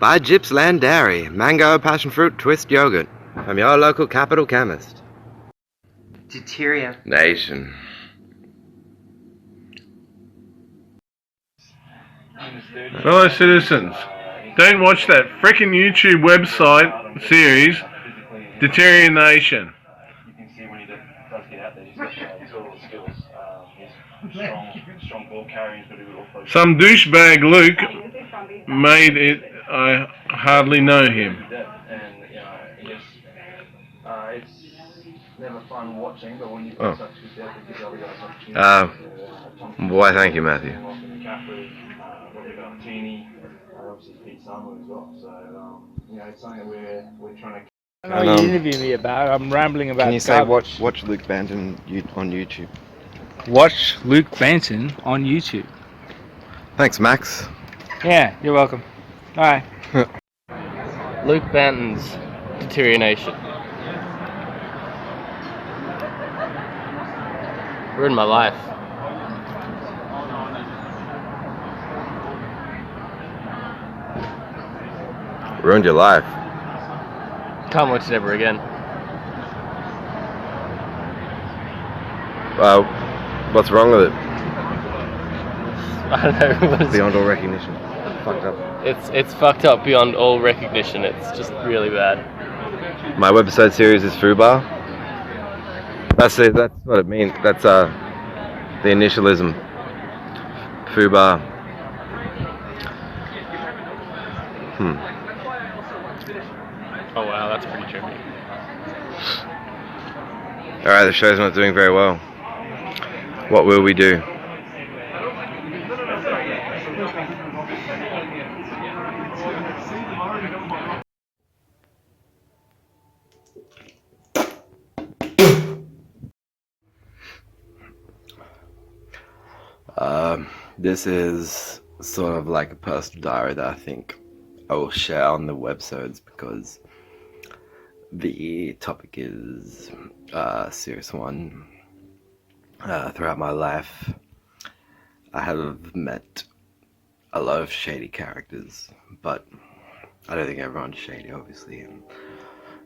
Buy Gippsland Dairy, mango, passion fruit, twist yogurt. From your local capital chemist. Deterioration. Fellow citizens, don't watch that frickin' YouTube website series, Deterioration. You can see when he does get out there, he's got all the skills. He's strong ball carrying, he's got a good offload. Some douchebag Luke made it. I hardly know him. And it's never fun watching, but when you've got such good depth, it gives other guys opportunities. Why, thank you, Matthew. Obviously Pete Summer as well. So it's something that we're trying to. I know you interview me about. I'm rambling about. Can you say watch Luke Banton on YouTube? Watch Luke Banton on YouTube. Thanks, Max. Yeah, you're welcome. Bye. Luke Banton's Deterioration. Ruined my life. Ruined your life. Can't watch it ever again. What's wrong with it? I don't know. Beyond all recognition. Fucked up. It's fucked up beyond all recognition. It's just really bad. My website series is Fubar. That's it. That's what it means. That's the initialism. Fubar. Oh wow, that's pretty trippy. Alright, the show's not doing very well. What will we do? This is sort of like a personal diary that I think I will share on the websites because the topic is a serious one. Throughout my life, I have met a lot of shady characters, but I don't think everyone's shady, obviously, and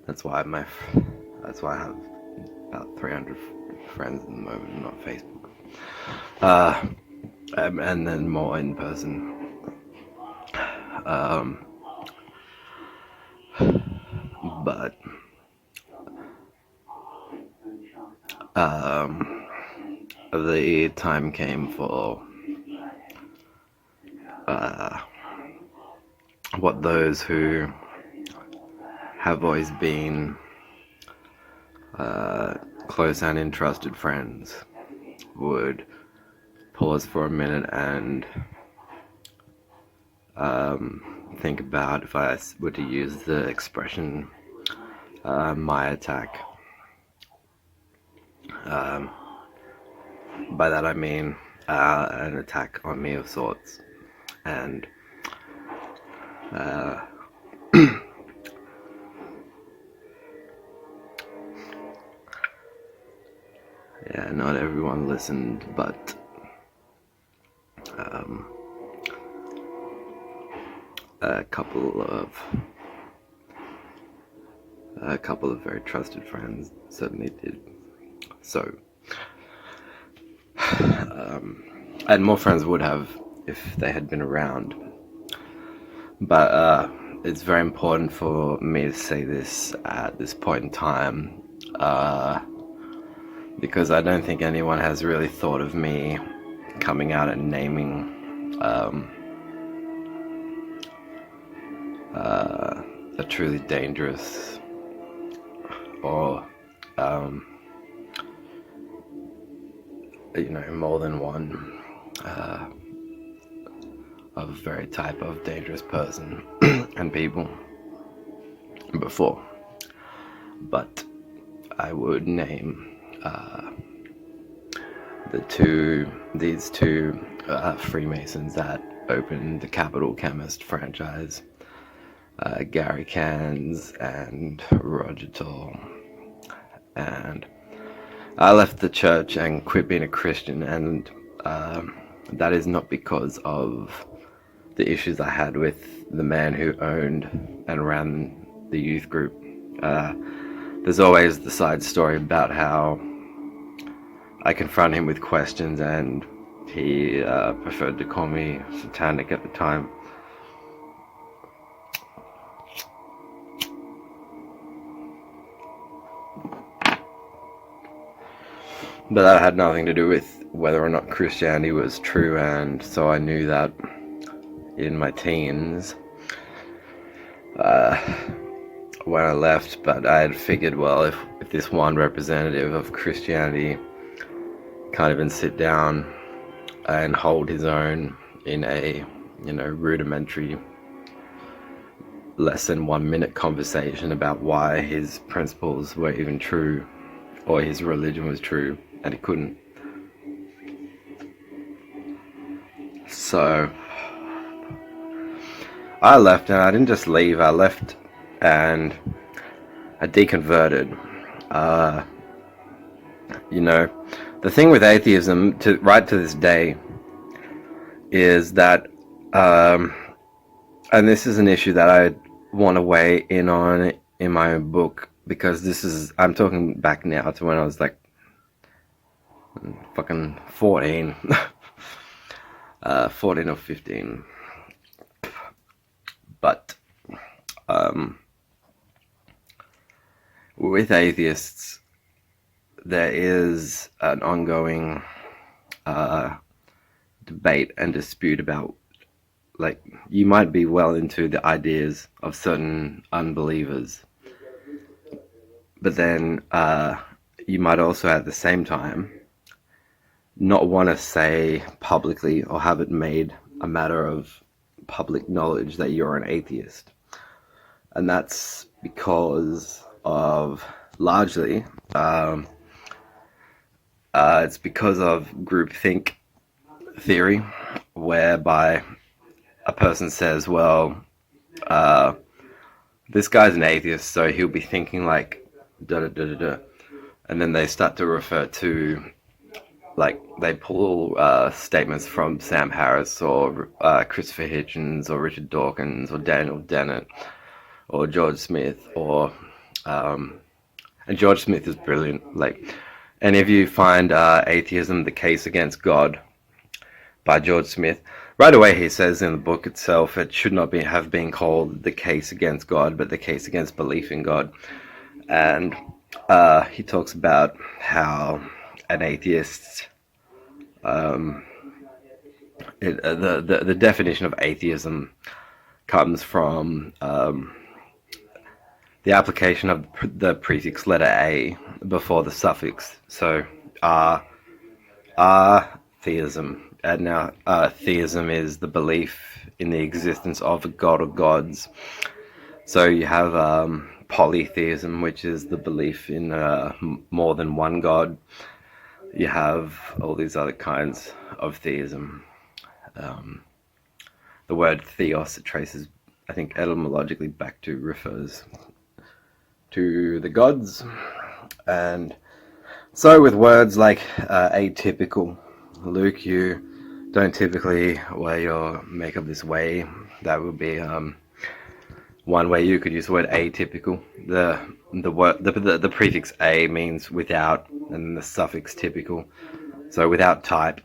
that's why I have about 300 friends at the moment, not Facebook. And then more in person. But the time came for what those who have always been close and entrusted friends would pause for a minute and think about if I were to use the expression my attack. By that I mean an attack on me of sorts, and yeah, not everyone listened, but a couple of very trusted friends certainly did. So, and more friends would have if they had been around. But it's very important for me to say this at this point in time, because I don't think anyone has really thought of me coming out and naming a truly dangerous or more than one of a very type of dangerous person and people before, but I would name these two Freemasons that opened the Capital Chemist franchise, Gary Cans and Roger Toll. And I left the church and quit being a Christian, and that is not because of the issues I had with the man who owned and ran the youth group. There's always the side story about how I confront him with questions, and he preferred to call me satanic at the time. But that had nothing to do with whether or not Christianity was true, and so I knew that in my teens when I left. But I had figured, well, if this one representative of Christianity can't even sit down and hold his own in a, rudimentary, less than 1 minute conversation about why his principles were even true, or his religion was true, and he couldn't. So I left, and I didn't just leave, I left and I deconverted. The thing with atheism, right to this day, is that, and this is an issue that I want to weigh in on in my own book, because I'm talking back now to when I was like fucking 14. 14 or 15. But with atheists, there is an ongoing debate and dispute about, like, you might be well into the ideas of certain unbelievers, but then you might also at the same time not want to say publicly or have it made a matter of public knowledge that you're an atheist. And that's because of, largely, it's because of groupthink theory, whereby a person says, well, this guy's an atheist, so he'll be thinking like da da da da da, and then they start to refer to, like, they pull statements from Sam Harris or Christopher Hitchens or Richard Dawkins or Daniel Dennett or George Smith, or and George Smith is brilliant. Like, and if you find Atheism, the Case Against God by George Smith, right away he says in the book itself it should not have been called The Case Against God, but The Case Against Belief in God. And he talks about how an atheist, the definition of atheism comes from the application of the prefix letter A before the suffix. So theism, and now theism is the belief in the existence of a god or gods. So you have polytheism, which is the belief in more than one god. You have all these other kinds of theism. The word theos, it traces, I think, etymologically back to, refers to the gods. And so with words like atypical, Luke, you don't typically wear your makeup this way. That would be one way you could use the word atypical. The prefix a means without, and the suffix typical, so without type.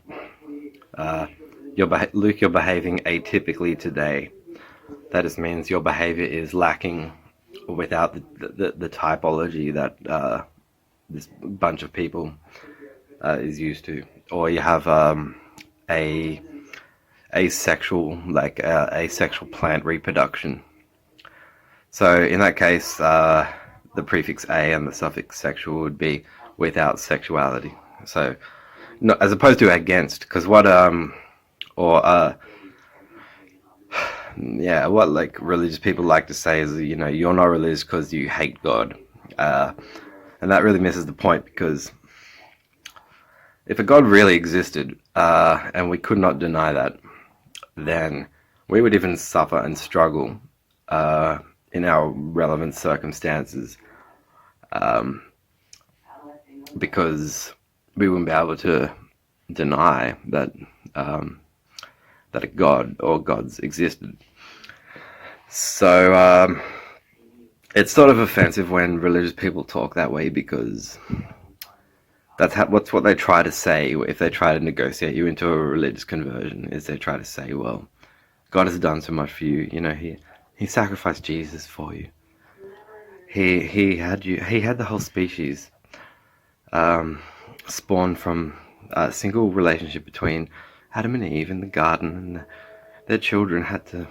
Luke, you're behaving atypically today. That just means your behavior is lacking without the typology that this bunch of people is used to. Or you have asexual plant reproduction. So in that case, the prefix a and the suffix sexual would be without sexuality. So, not, as opposed to against, because what what like religious people like to say is, you're not religious because you hate God, and that really misses the point, because if a God really existed, and we could not deny that, then we would even suffer and struggle in our relevant circumstances, because we wouldn't be able to deny that that a god or gods existed. So it's sort of offensive when religious people talk that way, because that's what they try to say if they try to negotiate you into a religious conversion, is they try to say, well, God has done so much for you, you know, he sacrificed Jesus for you. He had the whole species spawned from a single relationship between Adam and Eve in the garden, and their children had to,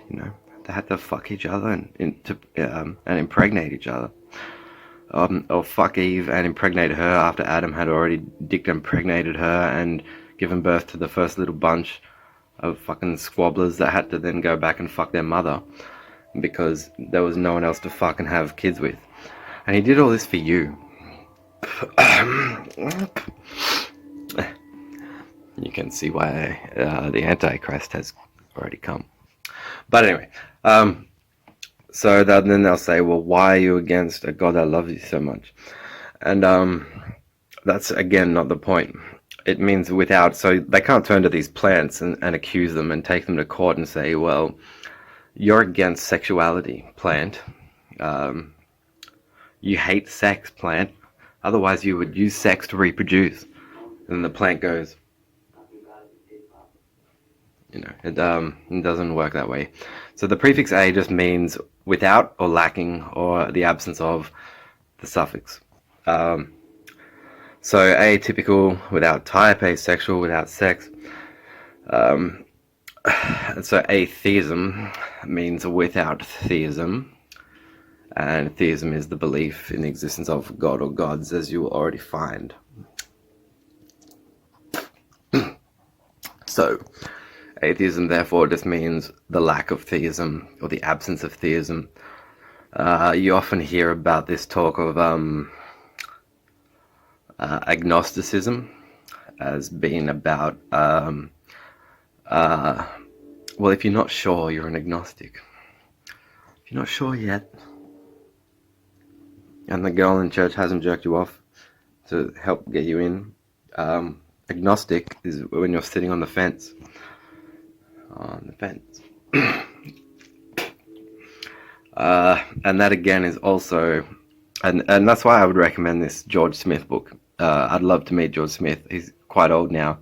you know, they had to fuck each other and impregnate each other. Or fuck Eve and impregnate her after Adam had already dick impregnated her and given birth to the first little bunch of fucking squabblers that had to then go back and fuck their mother because there was no one else to fucking have kids with. And he did all this for you. You can see why the Antichrist has already come. But anyway, so then they'll say, well, why are you against a God that loves you so much? And that's, again, not the point. It means without, so they can't turn to these plants and accuse them and take them to court and say, well, you're against sexuality, plant. You hate sex, plant. Otherwise you would use sex to reproduce. And the plant goes, you know, it doesn't work that way. So the prefix a just means without or lacking or the absence of the suffix. So atypical without type, asexual without sex. So atheism means without theism. And theism is the belief in the existence of God or gods, as you will already find. So atheism, therefore, just means the lack of theism or the absence of theism. You often hear about this talk of agnosticism as being about, well, if you're not sure, you're an agnostic. If you're not sure yet, and the girl in church hasn't jerked you off to help get you in, agnostic is when you're sitting on the fence. On the fence. And that again is also, and that's why I would recommend this George Smith book. I'd love to meet George Smith. He's quite old now,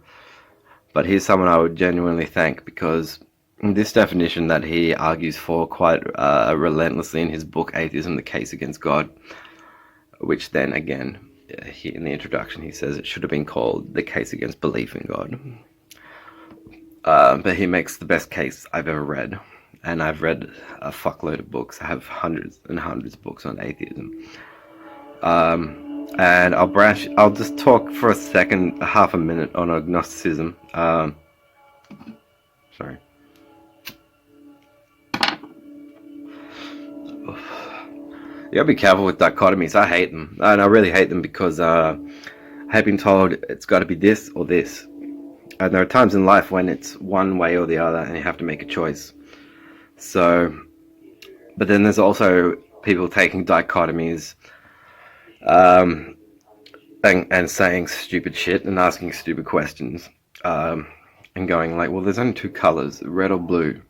but he's someone I would genuinely thank, because this definition that he argues for quite relentlessly in his book Atheism, the Case Against God, which then again, in the introduction he says it should have been called The Case Against Belief in God. But he makes the best case I've ever read, and I've read a fuckload of books. I have hundreds and hundreds of books on atheism. And I'll just talk for a second, half a minute on agnosticism. Sorry. You gotta be careful with dichotomies. I hate them, and I really hate them because I have been told it's got to be this or this, and there are times in life when it's one way or the other, and you have to make a choice. So, but then there's also people taking dichotomies, and saying stupid shit and asking stupid questions, and going like, well, there's only two colors, red or blue,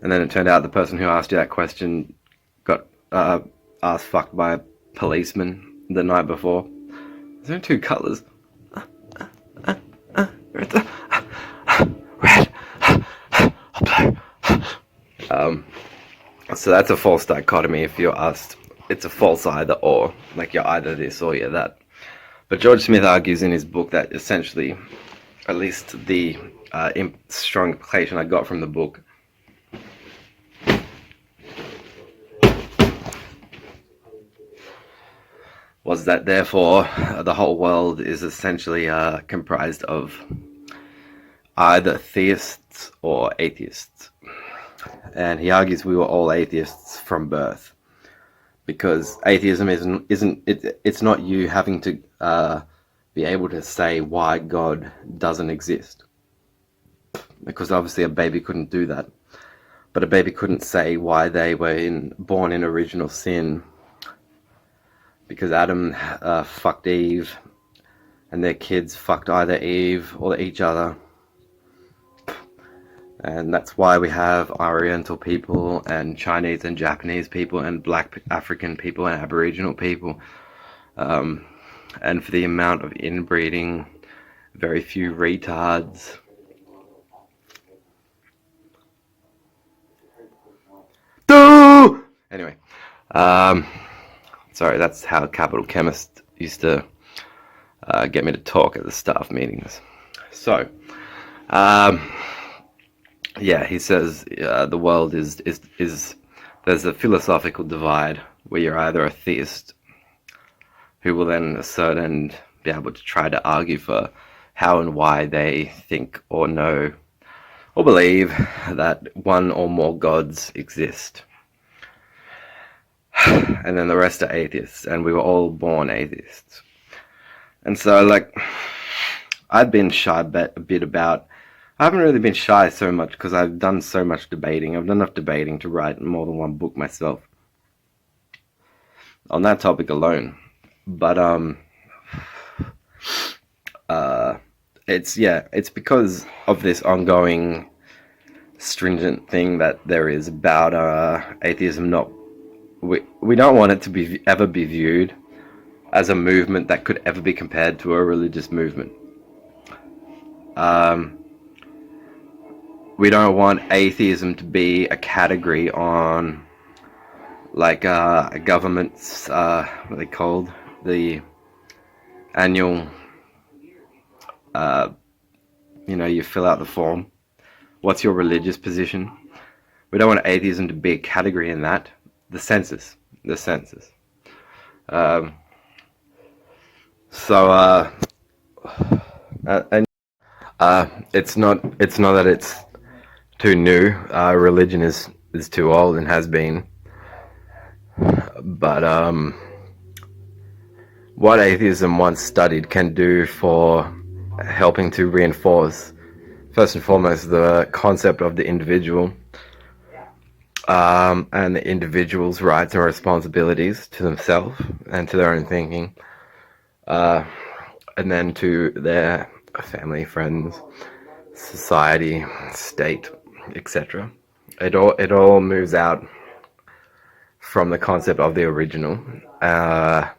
and then it turned out the person who asked you that question got ass fucked by a policeman the night before. There's only two colours. Red or blue. So that's a false dichotomy. If you're asked, it's a false either or. Like you're either this or you're that. But George Smith argues in his book that essentially, at least the strong implication I got from the book, was that therefore the whole world is essentially comprised of either theists or atheists. And he argues we were all atheists from birth, because atheism it's not you having to be able to say why God doesn't exist, because obviously a baby couldn't do that. But a baby couldn't say why they were born in original sin, because Adam fucked Eve, and their kids fucked either Eve or each other. And that's why we have Oriental people and Chinese and Japanese people and black African people and Aboriginal people. And for the amount of inbreeding, very few retards. Anyway, sorry, that's how Capital Chemist used to get me to talk at the staff meetings. So, yeah, he says the world is there's a philosophical divide where you're either a theist, who will then assert and be able to try to argue for how and why they think or know or believe that one or more gods exist. And then the rest are atheists, and we were all born atheists. And so, like, I've been shy a bit about... I haven't really been shy so much because I've done so much debating. I've done enough debating to write more than one book myself on that topic alone. But it's because of this ongoing stringent thing that there is about atheism. We don't want it to ever be viewed as a movement that could ever be compared to a religious movement. We don't want atheism to be a category on, like, a government's, what are they called? The annual, you fill out the form. What's your religious position? We don't want atheism to be a category in that. The census. It's not that it's too new. Religion is too old and has been. But what atheism once studied can do for helping to reinforce, first and foremost, the concept of the individual, and the individual's rights and responsibilities to themselves and to their own thinking, and then to their family, friends, society, state, etc. It all moves out from the concept of the original, and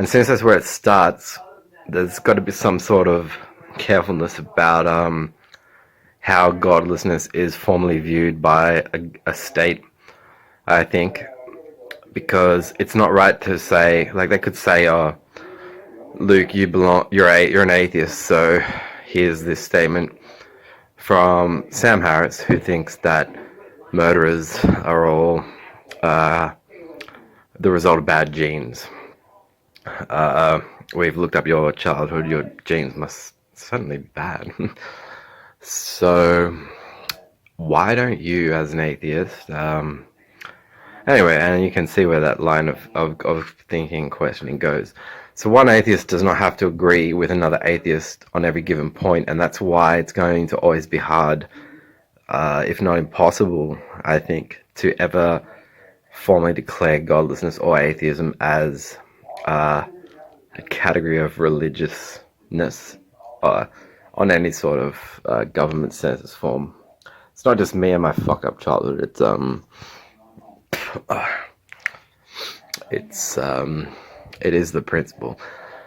since that's where it starts, there's got to be some sort of carefulness about how godlessness is formally viewed by a state, I think, because it's not right to say, like, they could say, "Oh, Luke, you're an atheist, so here's this statement from Sam Harris, who thinks that murderers are all the result of bad genes. We've looked up your childhood, your genes must certainly be bad." So why don't you, as an atheist, anyway, and you can see where that line of thinking, questioning goes. So one atheist does not have to agree with another atheist on every given point, and that's why it's going to always be hard, if not impossible, I think, to ever formally declare godlessness or atheism as a category of religiousness on any sort of government census form. It's not just me and my fuck up childhood. It is the principle.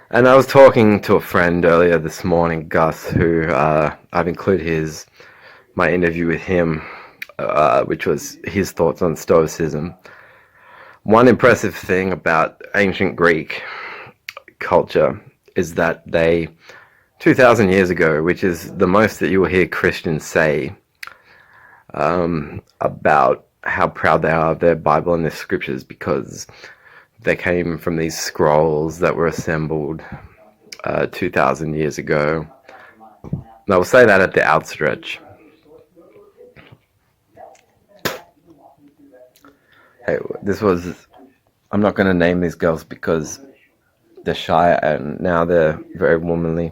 And I was talking to a friend earlier this morning, Gus, who I've included my interview with him, which was his thoughts on Stoicism. One impressive thing about ancient Greek culture is that they, 2,000 years ago, which is the most that you will hear Christians say about how proud they are of their Bible and their scriptures, because they came from these scrolls that were assembled 2,000 years ago. And I will say that at the outstretch. Hey, I'm not going to name these girls because they're shy and now they're very womanly.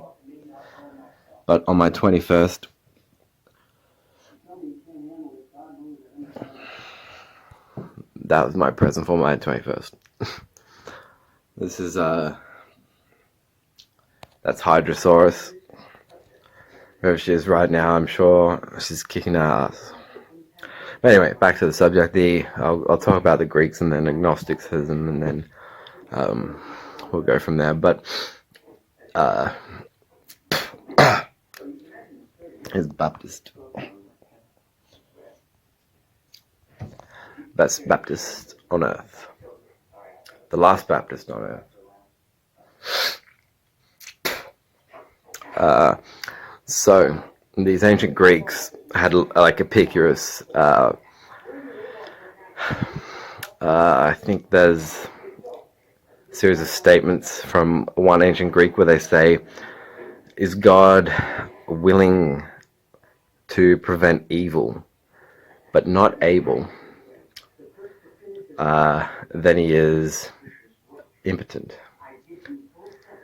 But on my 21st, that was my present for my 21st. This is, that's Hydrosaurus. Wherever she is right now, I'm sure she's kicking ass. But anyway, back to the subject. I'll talk about the Greeks and then agnosticism, and then we'll go from there. But is Baptist. Best Baptist on earth. The last Baptist on earth. So these ancient Greeks had like Epicurus. I think there's a series of statements from one ancient Greek where they say, "Is God willing to prevent evil, but not able? Then he is impotent."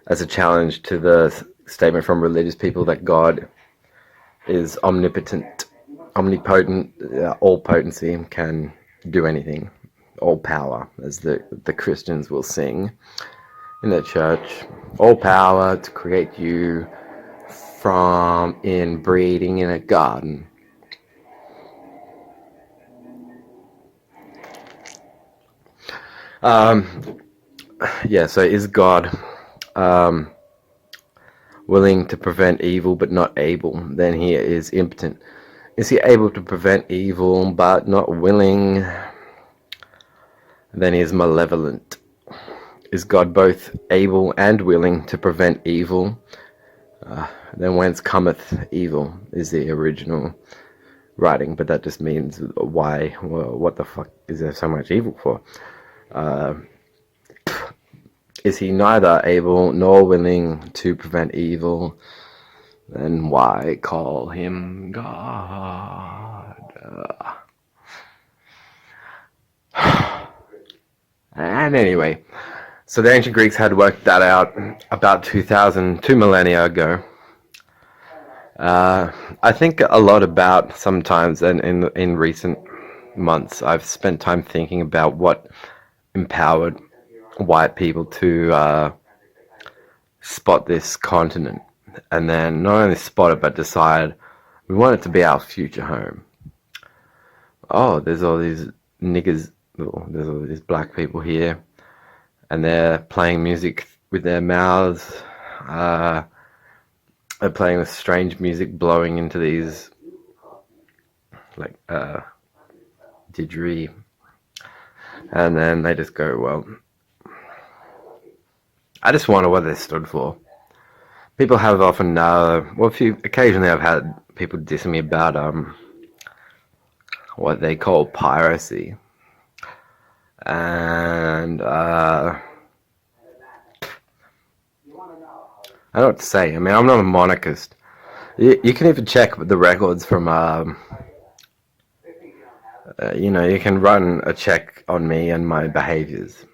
As a challenge to the statement from religious people that God is omnipotent, omnipotent, all potency, can do anything, all power, as the Christians will sing in their church, all power to create you from inbreeding in a garden. Yeah, so is God willing to prevent evil but not able? Then he is impotent. Is he able to prevent evil but not willing? Then he is malevolent. Is God both able and willing to prevent evil? Then whence cometh evil is the original writing, but that just means why, well, what the fuck is there so much evil for? Is he neither able nor willing to prevent evil? Then why call him God? And anyway, so the ancient Greeks had worked that out about 2 millennia ago. I think a lot about sometimes, and in recent months, I've spent time thinking about what empowered white people to spot this continent, and then not only spot it but decide we want it to be our future home. Oh, there's all these niggers, there's all these black people here, and they're playing music with their mouths. They're playing this strange music, blowing into these like didgeridoo, and then they just go, well, I just wonder what they stood for. People have often, occasionally I've had people dissing me about what they call piracy, and I don't know what to say. I mean, I'm not a monarchist. You can even check the records from, you can run a check on me and my behaviors,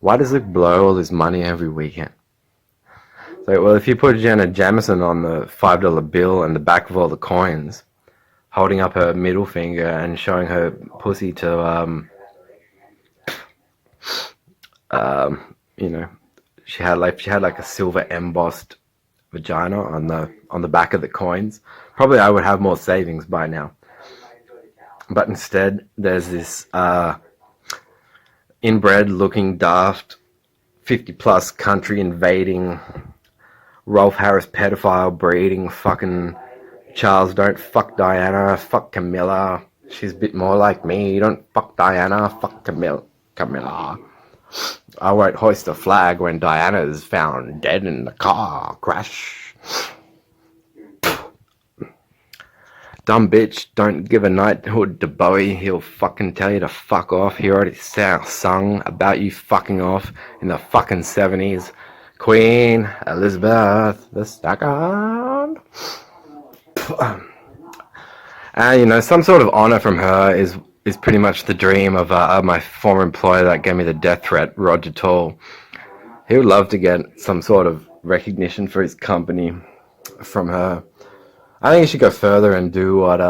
Why does Luke blow all his money every weekend? So, well, if you put Jenna Jameson on the $5 bill and the back of all the coins, holding up her middle finger and showing her pussy to, she had like a silver embossed vagina on the back of the coins. Probably I would have more savings by now. But instead, there's this inbred looking daft 50+ country invading Rolf Harris pedophile breeding fucking Charles, don't fuck Diana, fuck Camilla. She's a bit more like me. Don't fuck Diana, fuck Camilla. I won't hoist a flag when Diana's found dead in the car crash. Dumb bitch, don't give a knighthood to Bowie. He'll fucking tell you to fuck off. He already sung about you fucking off in the fucking 70s. Queen Elizabeth II. And, some sort of honor from her is pretty much the dream of my former employer that gave me the death threat, Roger Toll. He would love to get some sort of recognition for his company from her. I think he should go further and do what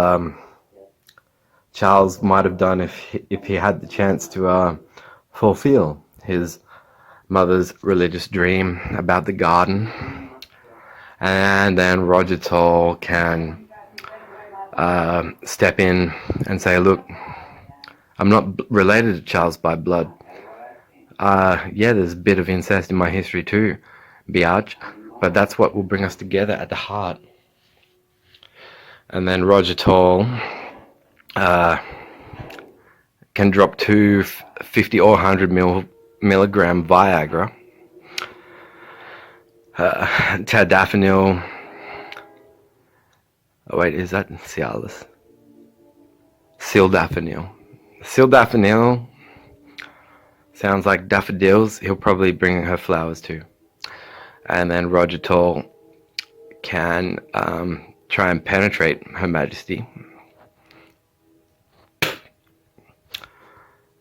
Charles might have done if he had the chance to fulfill his mother's religious dream about the garden, And then Roger Toll can step in and say, look, I'm not related to Charles by blood. Yeah, there's a bit of incest in my history too, biatch, but that's what will bring us together at the heart. And then Roger Toll can drop two 50 or 100 milligram Viagra, tadalafil. Oh wait, is that Cialis? Sildenafil. Sildenafil sounds like daffodils. He'll probably bring her flowers too. And then Roger Toll can try and penetrate Her Majesty.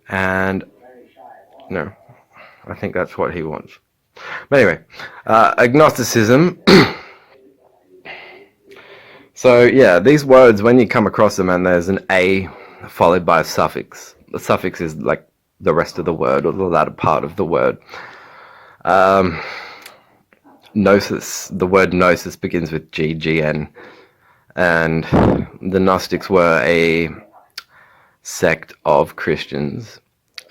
And no, I think that's what he wants. But anyway, agnosticism. So yeah, these words, when you come across them and there's an A followed by a suffix, the suffix is like the rest of the word or the latter part of the word. Gnosis, the word gnosis begins with GN, and the Gnostics were a sect of Christians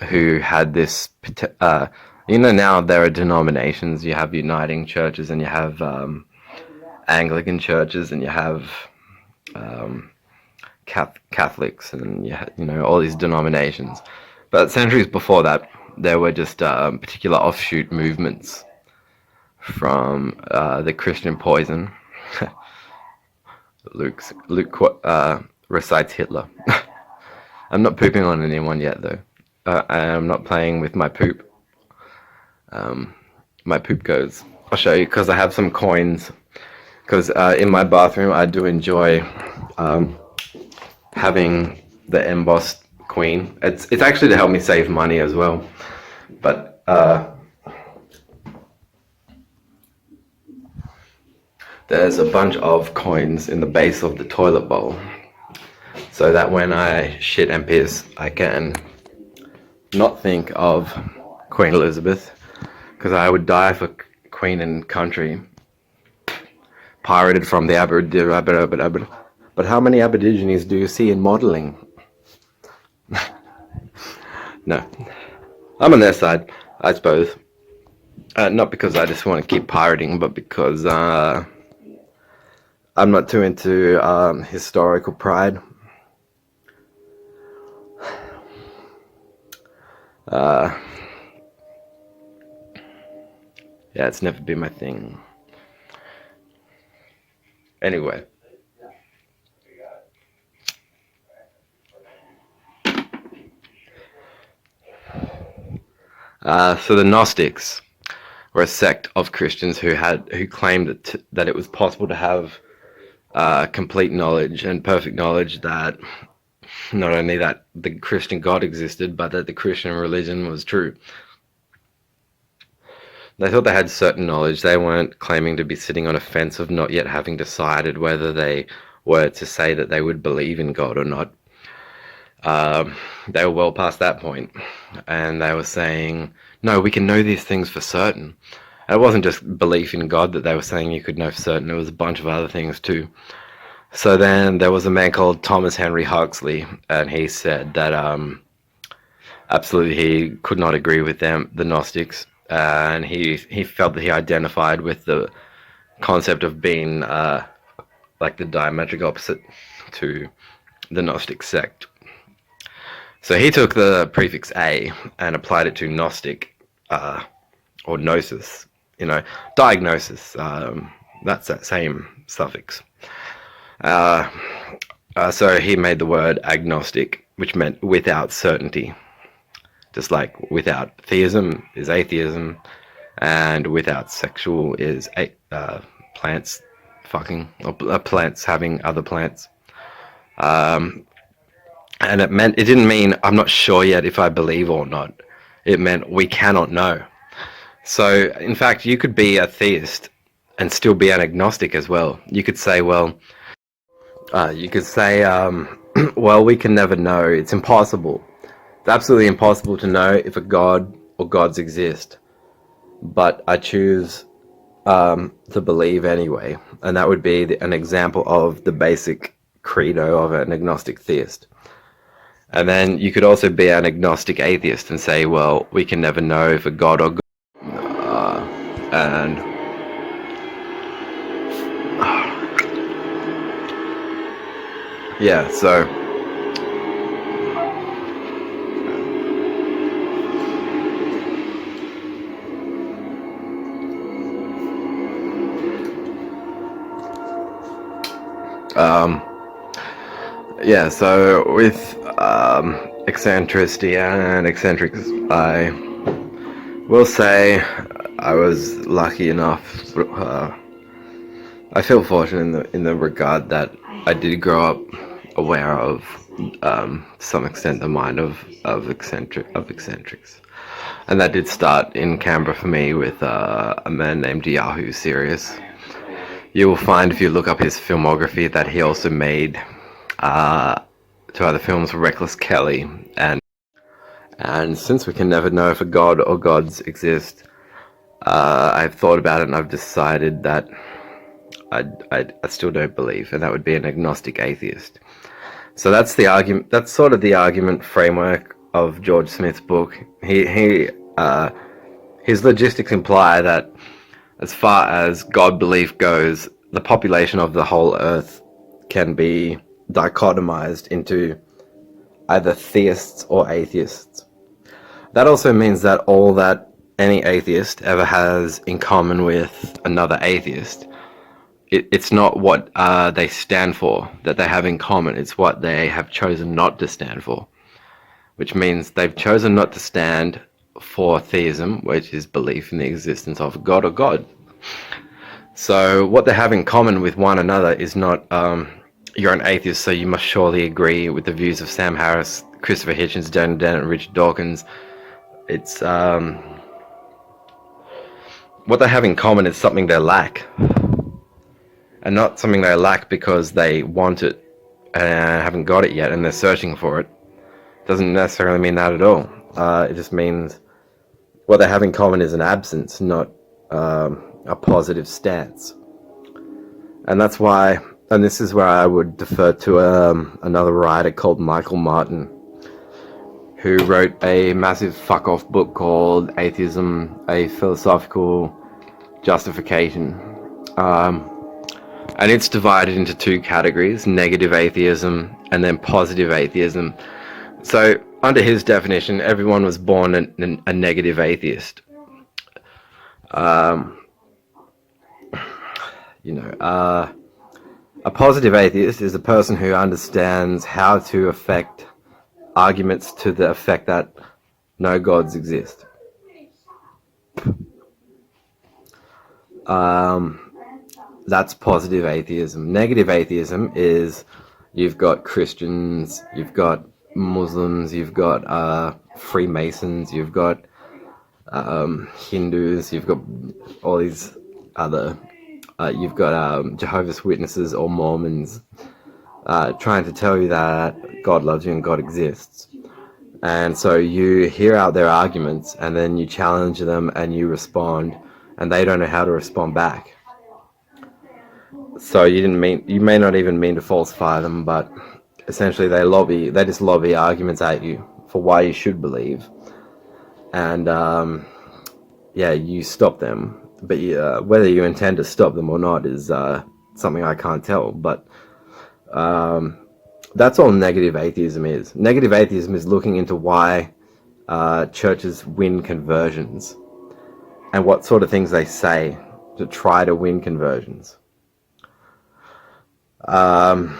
who had this, now there are denominations. You have uniting churches, and you have Anglican churches, and you have Catholics, and all these denominations. But centuries before that, there were just particular offshoot movements from the Christian poison. Luke recites Hitler. I'm not pooping on anyone yet, though. I'm not playing with my poop. My poop goes. I'll show you, because I have some coins. Because in my bathroom, I do enjoy having the embossed queen. It's actually to help me save money as well. But there's a bunch of coins in the base of the toilet bowl, so that when I shit and piss, I can not think of Queen Elizabeth, because I would die for Queen and country. Pirated from the Aborigines. But how many Aborigines do you see in modelling? No. I'm on their side, I suppose. Not because I just want to keep pirating, but because I'm not too into historical pride. Yeah, it's never been my thing. Anyway. So the Gnostics were a sect of Christians who claimed that it was possible to have complete knowledge and perfect knowledge, that not only that the Christian God existed, but that the Christian religion was true. They thought they had certain knowledge. They weren't claiming to be sitting on a fence of not yet having decided whether they were to say that they would believe in God or not. They were well past that point, and they were saying, no, we can know these things for certain. And it wasn't just belief in God that they were saying you could know for certain. It was a bunch of other things too. So then there was a man called Thomas Henry Huxley, and he said that absolutely he could not agree with them, the Gnostics, and he felt that he identified with the concept of being like the diametric opposite to the Gnostic sect. So he took the prefix A and applied it to Gnostic, or gnosis, diagnosis. That's that same suffix. So he made the word agnostic, which meant without certainty. Just like without theism is atheism, and without sexual is plants fucking, or plants having other plants. And it didn't mean I'm not sure yet if I believe or not. It meant we cannot know. So, in fact, you could be a theist and still be an agnostic as well. You could say, well, we can never know. It's impossible. It's absolutely impossible to know if a god or gods exist. But I choose to believe anyway, and that would be an example of the basic credo of an agnostic theist. And then you could also be an agnostic atheist and say, well, we can never know if a god or God. And yeah, so yeah, so with eccentricity and eccentrics, I will say I was lucky enough. I feel fortunate in the regard that I did grow up aware of, to some extent, the mind of eccentrics, and that did start in Canberra for me with a man named Yahoo Serious. You will find if you look up his filmography that he also made two other films, Reckless Kelly, and since we can never know if a god or gods exist, I've thought about it and I've decided that I still don't believe, and that would be an agnostic atheist. So that's the argument. That's sort of the argument framework of George Smith's book. His logistics imply that, as far as God belief goes, the population of the whole earth can be dichotomized into either theists or atheists. That also means that all that any atheist ever has in common with another atheist, it's not what they stand for that they have in common, it's what they have chosen not to stand for. Which means they've chosen not to stand for theism, which is belief in the existence of God or God. So what they have in common with one another is not, you're an atheist, so you must surely agree with the views of Sam Harris, Christopher Hitchens, Daniel Dennett, and Richard Dawkins. It's, what they have in common is something they lack. And not something they lack because they want it and haven't got it yet and they're searching for it. Doesn't necessarily mean that at all. It just means what they have in common is an absence, not a positive stance. And that's why, and this is where I would defer to another writer called Michael Martin, who wrote a massive fuck-off book called Atheism, A Philosophical Justification. And it's divided into two categories, negative atheism and then positive atheism. So under his definition, everyone was born a negative atheist. A positive atheist is a person who understands how to affect arguments to the effect that no gods exist. That's positive atheism. Negative atheism is you've got Christians, you've got Muslims, you've got Freemasons, you've got Hindus, you've got all these other, you've got Jehovah's Witnesses or Mormons trying to tell you that God loves you and God exists. And so you hear out their arguments and then you challenge them and you respond, and they don't know how to respond back. So you may not even mean to falsify them, but essentially they just lobby arguments at you for why you should believe. And you stop them. But whether you intend to stop them or not is something I can't tell. But that's all negative atheism is. Negative atheism is looking into why churches win conversions and what sort of things they say to try to win conversions. And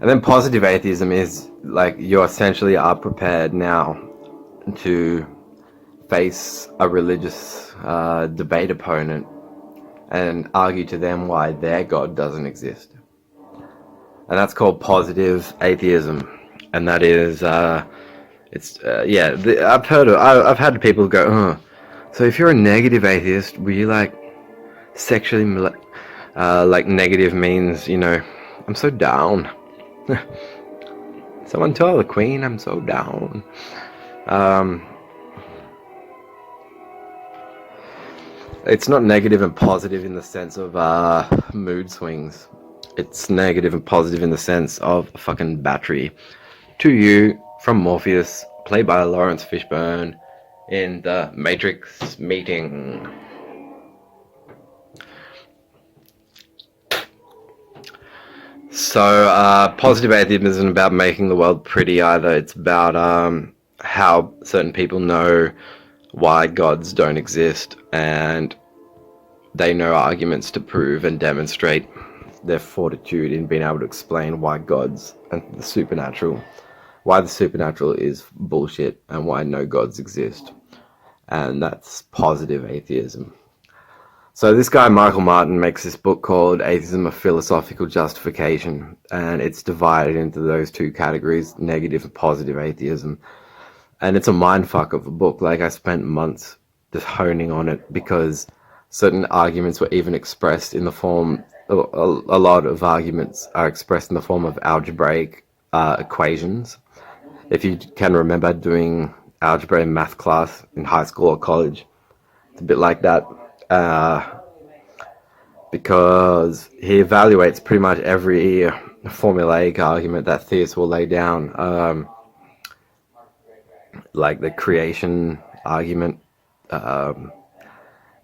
then positive atheism is like you essentially are prepared now to face a religious debate opponent and argue to them why their God doesn't exist. And that's called positive atheism. And that is, I've had people go, oh, so if you're a negative atheist, were you like sexually, like negative means, I'm so down. Someone tell the Queen I'm so down. it's not negative and positive in the sense of mood swings. It's negative and positive in the sense of a fucking battery. To You from Morpheus, played by Lawrence Fishburne in the Matrix meeting. So, positive atheism isn't about making the world pretty either. It's about how certain people know why gods don't exist, and they know arguments to prove and demonstrate their fortitude in being able to explain why gods and the supernatural, why the supernatural is bullshit, and why no gods exist. And that's positive atheism. So this guy, Michael Martin, makes this book called Atheism: A Philosophical Justification, and it's divided into those two categories, negative and positive atheism. And it's a mindfuck of a book. Like, I spent months just honing on it because certain arguments were even expressed in the form, a lot of arguments are expressed in the form of algebraic equations. If you can remember doing algebra in math class in high school or college, it's a bit like that. Because he evaluates pretty much every formulaic argument that theists will lay down, like the creation argument,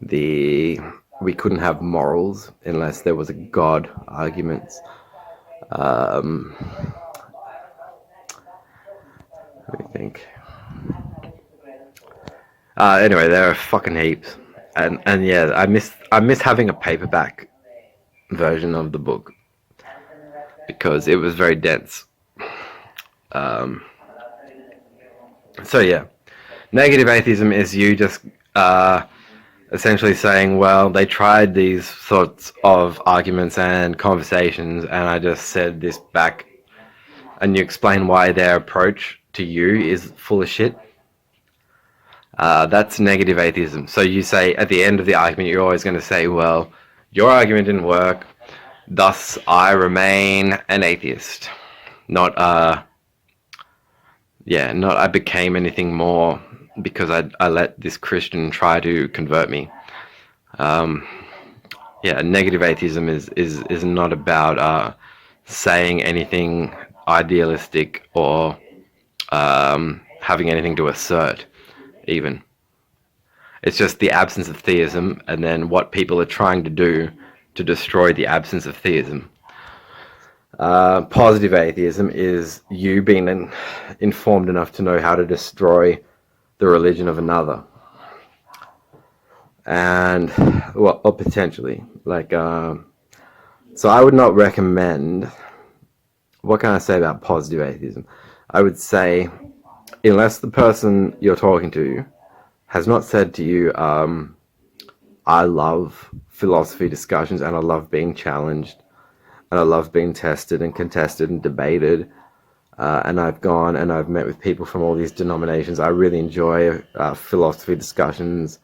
the we couldn't have morals unless there was a god arguments. Let me think. Anyway, there are fucking heaps. And yeah, I miss having a paperback version of the book because it was very dense. So yeah, negative atheism is you just essentially saying, well, they tried these sorts of arguments and conversations, and I just said this back, and you explain why their approach to you is full of shit. That's negative atheism. So you say at the end of the argument, you're always going to say, well, your argument didn't work, thus I remain an atheist. Not I became anything more because I let this Christian try to convert me. Negative atheism is not about saying anything idealistic or having anything to assert. Even it's just the absence of theism, and then what people are trying to do to destroy the absence of theism. Positive atheism is you being informed enough to know how to destroy the religion of another, and or potentially so I would not recommend. What can I say about positive atheism? I would say, unless the person you're talking to has not said to you, I love philosophy discussions and I love being challenged and I love being tested and contested and debated, and I've gone and I've met with people from all these denominations. I really enjoy philosophy discussions.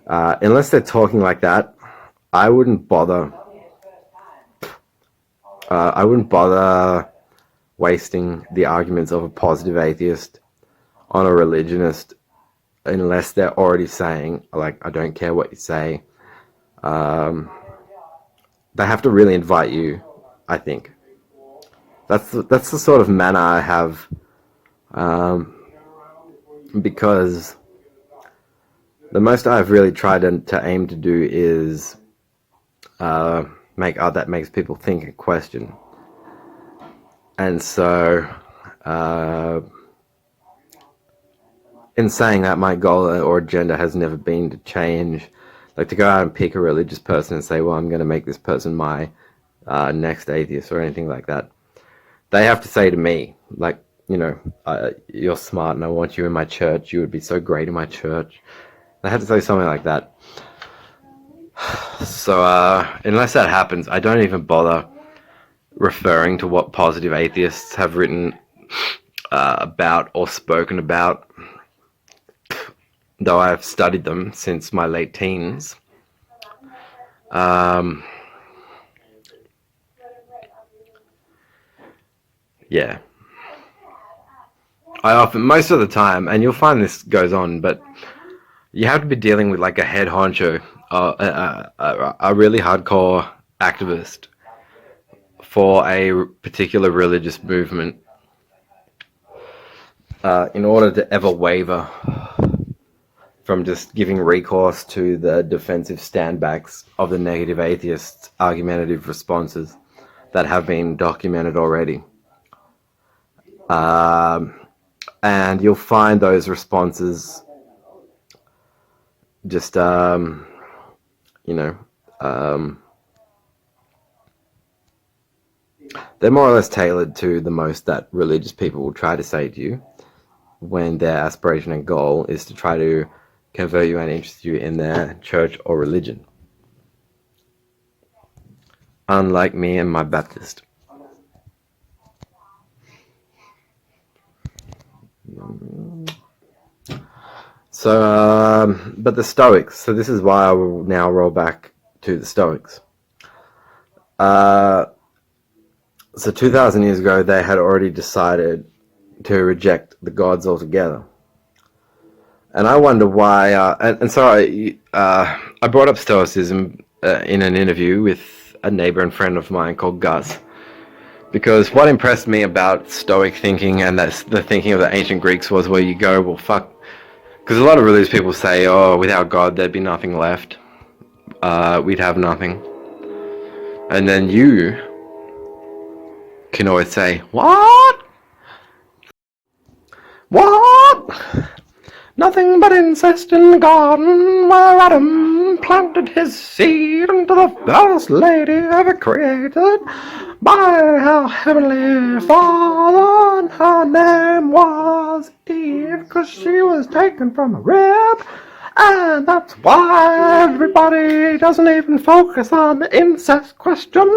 Unless they're talking like that, I wouldn't bother. Wasting the arguments of a positive atheist on a religionist unless they're already saying, like, I don't care what you say. They have to really invite you, I think. That's the sort of manner I have, because the most I've really tried to aim to do is make art that makes people think and question. And so, in saying that, my goal or agenda has never been to change, like to go out and pick a religious person and say, well, I'm going to make this person my next atheist or anything like that. They have to say to me, like, you're smart and I want you in my church. You would be so great in my church. They have to say something like that. So unless that happens, I don't even bother referring to what positive atheists have written about or spoken about, though I've studied them since my late teens. Yeah. I often, most of the time, and you'll find this goes on, but you have to be dealing with like a head honcho a really hardcore activist for a particular religious movement, in order to ever waver from just giving recourse to the defensive standbacks of the negative atheists' argumentative responses that have been documented already. And you'll find those responses just, they're more or less tailored to the most that religious people will try to say to you when their aspiration and goal is to try to convert you and interest you in their church or religion. Unlike me and my Baptist. So, but the Stoics, so this is why I will now roll back to the Stoics. So 2,000 years ago, they had already decided to reject the gods altogether. And I wonder why, I brought up Stoicism in an interview with a neighbor and friend of mine called Gus, because what impressed me about Stoic thinking and that's the thinking of the ancient Greeks was where you go, well, fuck, because a lot of religious people say, oh, without God, there'd be nothing left. We'd have nothing. And then you can always say, what? What? Nothing but incest in the garden where Adam planted his seed into the first lady ever created by our Heavenly Father, and her name was Eve, because she was taken from a rib, and that's why everybody doesn't even focus on the incest question,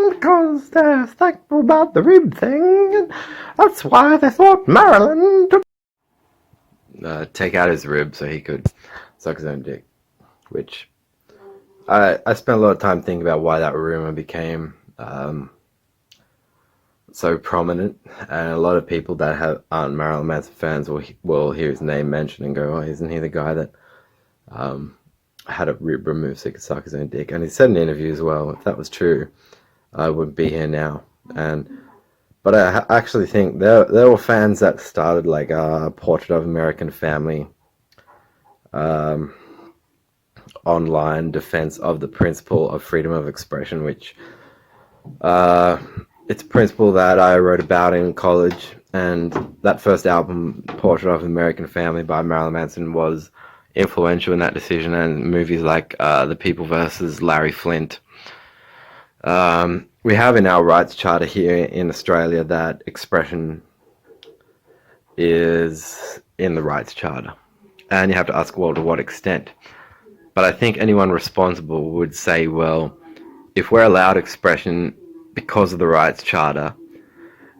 because they're thankful about the rib thing, and that's why they thought Marilyn took take out his rib so he could suck his own dick, which I spent a lot of time thinking about why that rumor became so prominent, and a lot of people that aren't Marilyn Manson fans will hear his name mentioned and go, oh, isn't he the guy that had a rib removed so he could suck his own dick? And he said in an interview as well, if that was true, I wouldn't be here now. But I actually think there were fans that started like a Portrait of American Family online defense of the principle of freedom of expression, which it's a principle that I wrote about in college, and that first album, Portrait of American Family by Marilyn Manson, was influential in that decision, and movies like The People versus Larry Flint. We have in our rights charter here in Australia that expression is in the rights charter. And you have to ask, well, to what extent? But I think anyone responsible would say, well, if we're allowed expression because of the rights charter,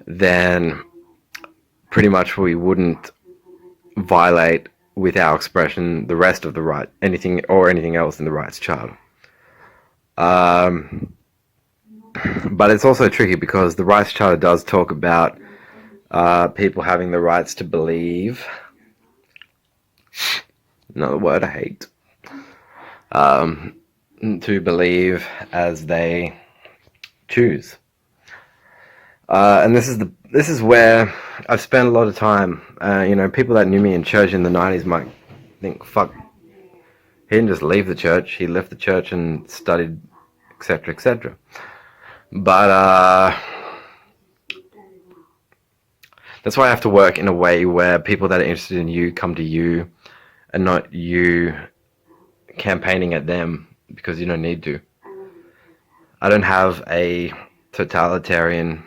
then pretty much we wouldn't violate with our expression the rest of the right, anything else in the rights charter. But it's also tricky because the rights charter does talk about people having the rights to believe. Another word I hate. To believe as they choose. And this is where I've spent a lot of time. People that knew me in church in the 90s might think, fuck, he didn't just leave the church. He left the church and studied, etc., etc. But that's why I have to work in a way where people that are interested in you come to you and not you campaigning at them, because you don't need to. I don't have a totalitarian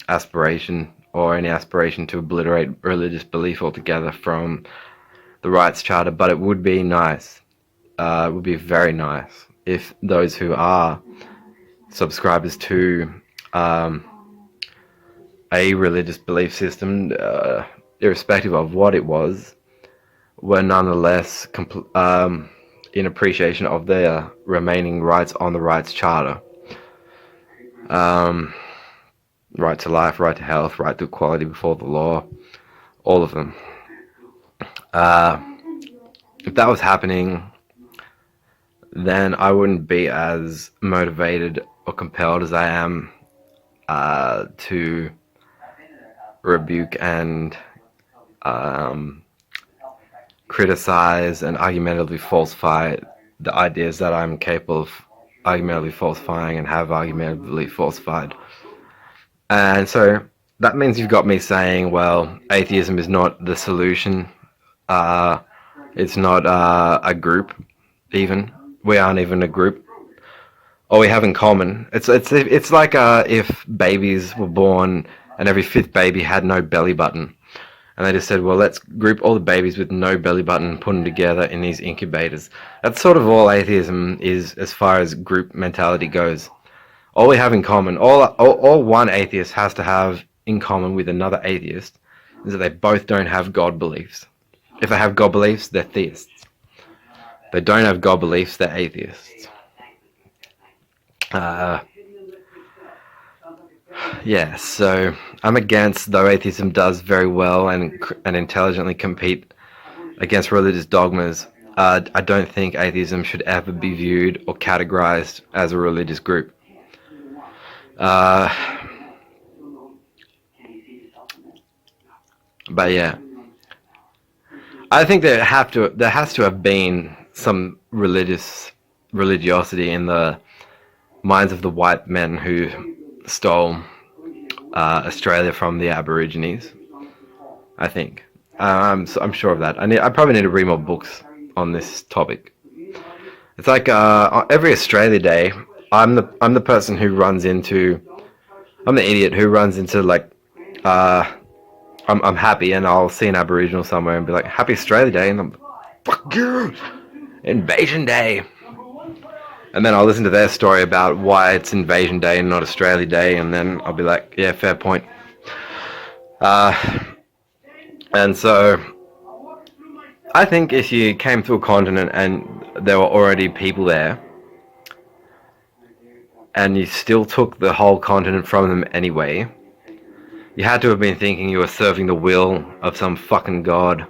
aspiration or any aspiration to obliterate religious belief altogether from the rights charter, but it would be nice. It would be very nice if those who are subscribers to a religious belief system, irrespective of what it was, were nonetheless in appreciation of their remaining rights on the rights charter. Right to life, right to health, right to equality before the law, all of them. If that was happening, then I wouldn't be as motivated or compelled as I am to rebuke and criticize and argumentatively falsify the ideas that I'm capable of argumentatively falsifying and have argumentatively falsified. And so that means you've got me saying, well, atheism is not the solution. It's not a group, even. We aren't even a group. All we have in common, it's like if babies were born and every fifth baby had no belly button. And they just said, well, let's group all the babies with no belly button and put them together in these incubators. That's sort of all atheism is as far as group mentality goes. All we have in common, all one atheist has to have in common with another atheist is that they both don't have God beliefs. If they have God beliefs, they're theists. They don't have God beliefs, they're atheists. Yeah, so I'm against, though atheism does very well and intelligently compete against religious dogmas, I don't think atheism should ever be viewed or categorized as a religious group. But yeah, I think there has to have been some religiosity in the minds of the white men who stole Australia from the Aborigines. I think I'm sure of that. I probably need to read more books on this topic. It's like every Australia Day, I'm the person who runs into, I'm the idiot who runs into like I'm happy and I'll see an Aboriginal somewhere and be like, Happy Australia Day, and I'm fuck you, Invasion Day. And then I'll listen to their story about why it's Invasion Day and not Australia Day, and then I'll be like, yeah, fair point. And so, I think if you came to a continent and there were already people there, and you still took the whole continent from them anyway, you had to have been thinking you were serving the will of some fucking god.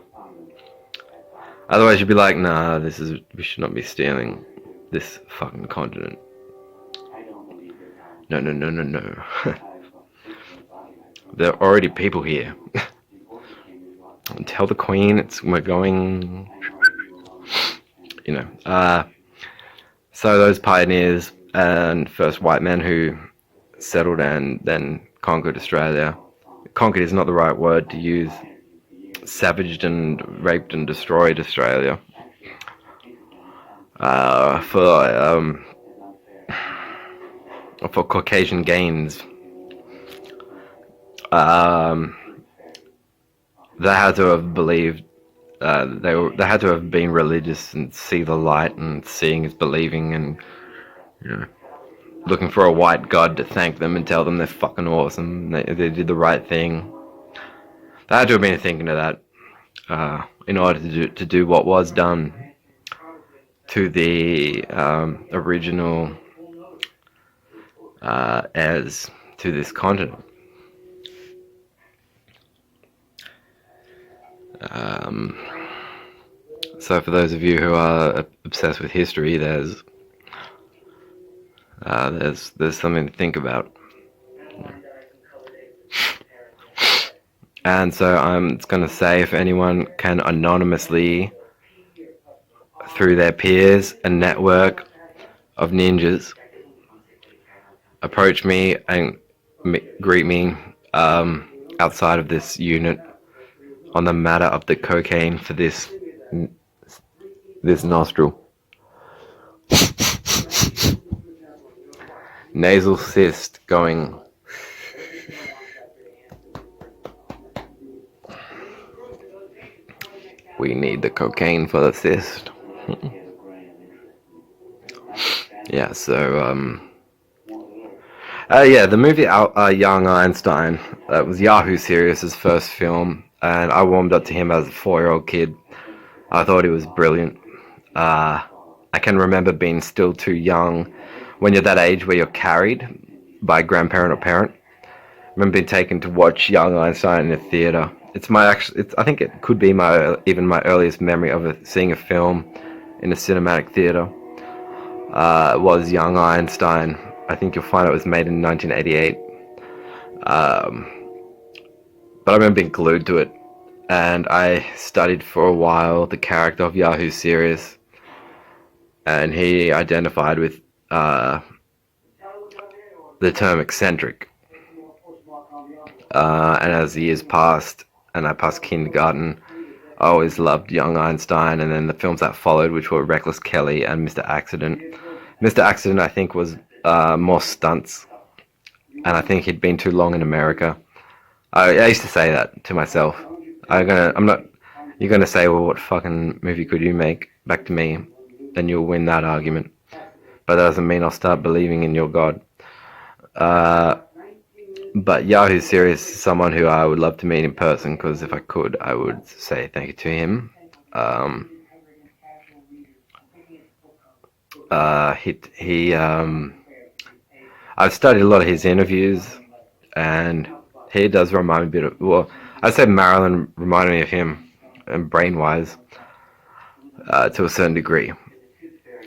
Otherwise you'd be like, nah, we should not be stealing this fucking continent. No. There are already people here. Tell the Queen we're going, so those pioneers and first white men who settled and then conquered Australia. Conquered is not the right word to use. Savaged and raped and destroyed Australia. For Caucasian gains. They had to have believed. They had to have been religious and see the light, and seeing is believing, and looking for a white god to thank them and tell them they're fucking awesome. They did the right thing. They had to have been thinking of that in order to do what was done to the original heirs to this continent. So for those of you who are obsessed with history, there's something to think about. And so I'm just going to say, if anyone can anonymously, through their peers and network of ninjas, approach me and greet me outside of this unit on the matter of the cocaine for this nostril. Nasal cyst going. We need the cocaine for the cyst. Yeah, so the movie Young Einstein, that was Yahoo Serious's first film, and I warmed up to him as a 4-year-old kid. I thought he was brilliant. I can remember being still too young, when you're that age where you're carried by a grandparent or parent. I remember being taken to watch Young Einstein in a theater. I think it could be my earliest memory of seeing a film in a cinematic theater. was Young Einstein. I think you'll find it was made in 1988. But I remember being glued to it, and I studied for a while the character of Yahoo Serious, and he identified with the term eccentric. And as the years passed, and I passed kindergarten, I always loved Young Einstein, and then the films that followed, which were Reckless Kelly and Mr. Accident. Mr. Accident, I think, was more stunts, and I think he'd been too long in America. I used to say that to myself. You're gonna say, well, what fucking movie could you make? Back to me, then you'll win that argument. But that doesn't mean I'll start believing in your God. But Yahoo Serious is someone who I would love to meet in person, because if I could, I would say thank you to him. I've studied a lot of his interviews, and he does remind me a bit of, well, I'd say Marilyn reminded me of him, and brain-wise, to a certain degree.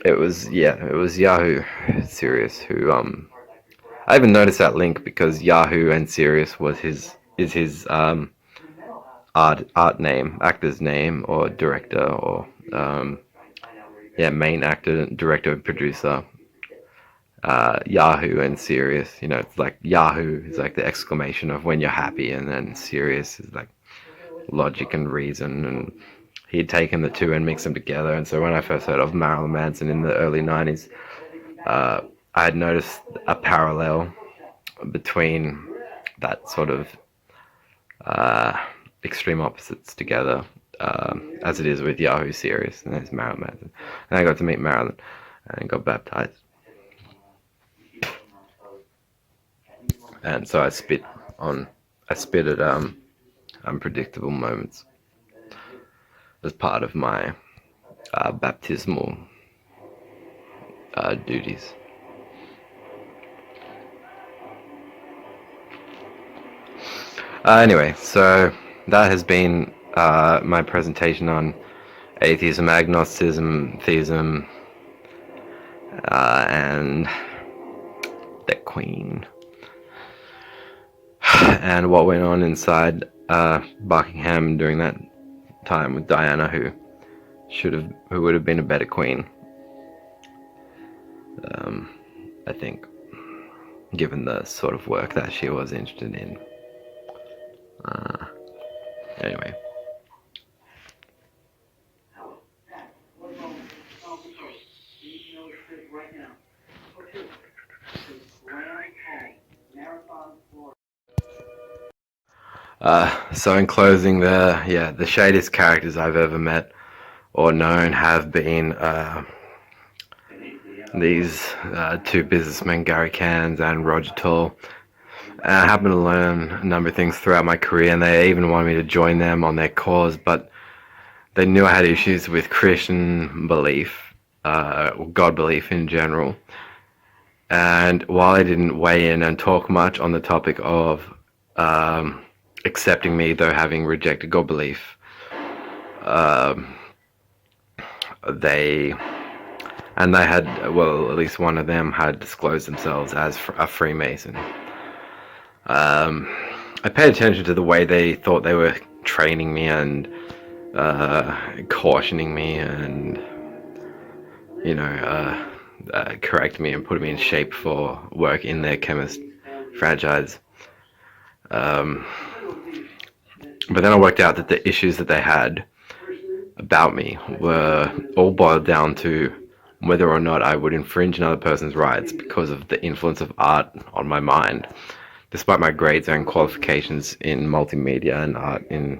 It was Yahoo Serious who, I even noticed that link because Yahoo and Serious is his art name, actor's name, or director, or main actor, director, producer. Yahoo and Serious, it's like Yahoo is like the exclamation of when you're happy, and then Serious is like logic and reason, and he'd taken the two and mixed them together. And so when I first heard of Marilyn Manson in the early 90s, I had noticed a parallel between that sort of extreme opposites together, as it is with Yahoo Serious, and there's Marilyn Manson. And I got to meet Marilyn and got baptized. And so I spit at unpredictable moments as part of my baptismal duties. Anyway, so that has been my presentation on atheism, agnosticism, theism, and the Queen, and what went on inside Buckingham during that time with Diana, who would have been a better queen, I think, given the sort of work that she was interested in. Anyway. So in closing, the shadiest characters I've ever met or known have been these two businessmen, Gary Cairns and Roger Toll. And I happened to learn a number of things throughout my career, and they even wanted me to join them on their cause, but they knew I had issues with Christian belief, God belief in general. And while they didn't weigh in and talk much on the topic of accepting me, though having rejected God belief, they had, well, at least one of them had disclosed themselves as a Freemason. I paid attention to the way they thought they were training me and cautioning me and, correct me and put me in shape for work in their chemist franchise. But then I worked out that the issues that they had about me were all boiled down to whether or not I would infringe another person's rights because of the influence of art on my mind. Despite my grades and qualifications in multimedia and art in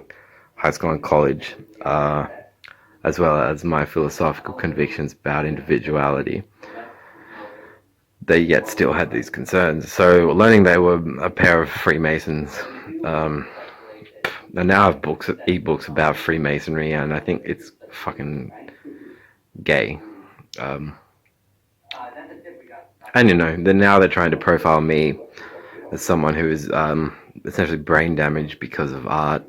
high school and college, as well as my philosophical convictions about individuality, they yet still had these concerns. So learning they were a pair of Freemasons, and now I have e-books about Freemasonry, and I think it's fucking gay. And then now they're trying to profile me as someone who is essentially brain damaged because of art.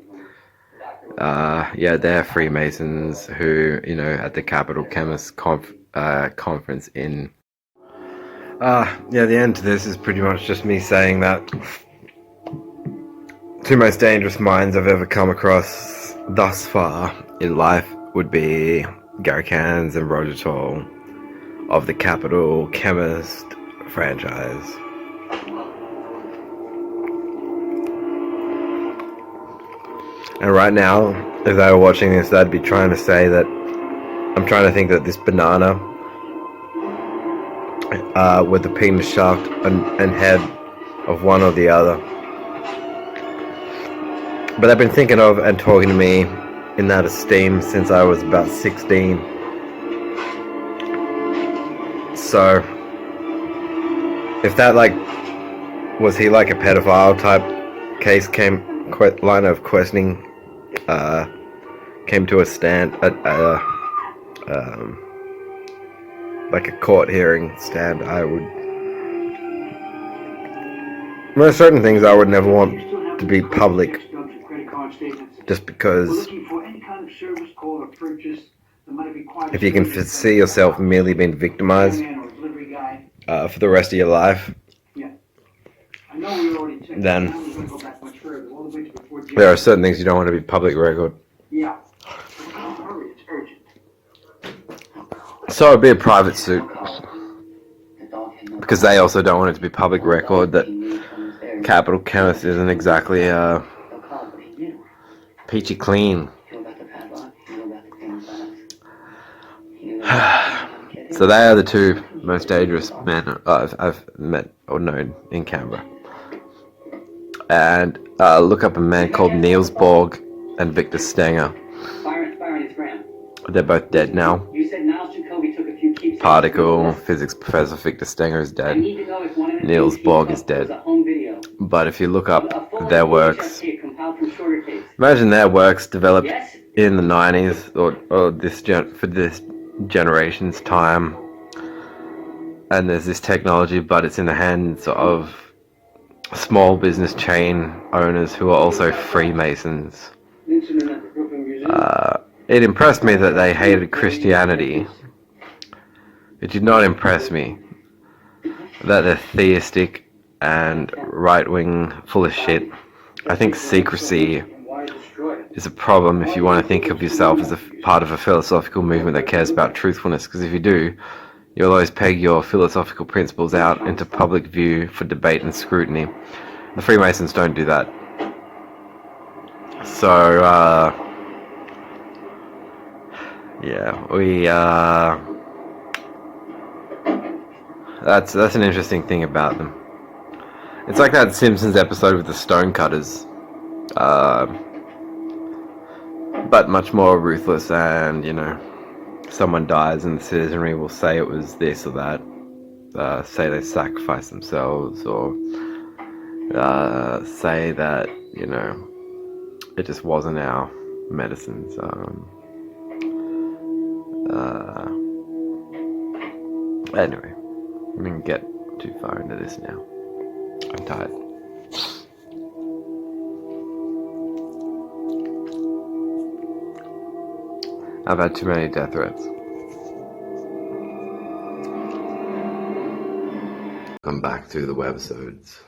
They're Freemasons who, at the Capital Chemists conference in Yeah, the end to this is pretty much just me saying that two most dangerous minds I've ever come across thus far in life would be Gary Cans and Roger Toll of the Capital Chemist franchise. And right now, if they were watching this, they'd be trying to say that I'm trying to think that this banana with the penis shaft and head of one or the other. But they've been thinking of and talking to me in that esteem since I was about 16. So, if that was he like a pedophile type case line of questioning came to a stand like a court hearing stand, there's certain things I would never want to be public, just because if you can see yourself merely being victimized for the rest of your life, then there are certain things you don't want to be public record. So it'd be a private suit, because they also don't want it to be public record that Capital Chemist isn't exactly peachy clean. So they are the two most dangerous men I've met or known in Canberra. And look up a man called Niels Borg and Victor Stenger. They're both dead now. Particle physics professor Victor Stenger is dead. Niels Borg is dead. But if you look up their works, imagine their works developed in the 90s or for this generation's time, and there's this technology, but it's in the hands of small business chain owners who are also Freemasons. It impressed me that they hated Christianity. It did not impress me that they're theistic and right-wing, full of shit. I think secrecy is a problem if you want to think of yourself as a part of a philosophical movement that cares about truthfulness, because if you do, you'll always peg your philosophical principles out into public view for debate and scrutiny. The Freemasons don't do that. So, yeah, that's an interesting thing about them. It's like that Simpsons episode with the stonecutters, but much more ruthless, and someone dies and the citizenry will say it was this or that, say they sacrificed themselves, or say that it just wasn't our medicines. Anyway, we didn't get too far into this now. I'm tired. I've had too many death threats. Come back through the webisodes.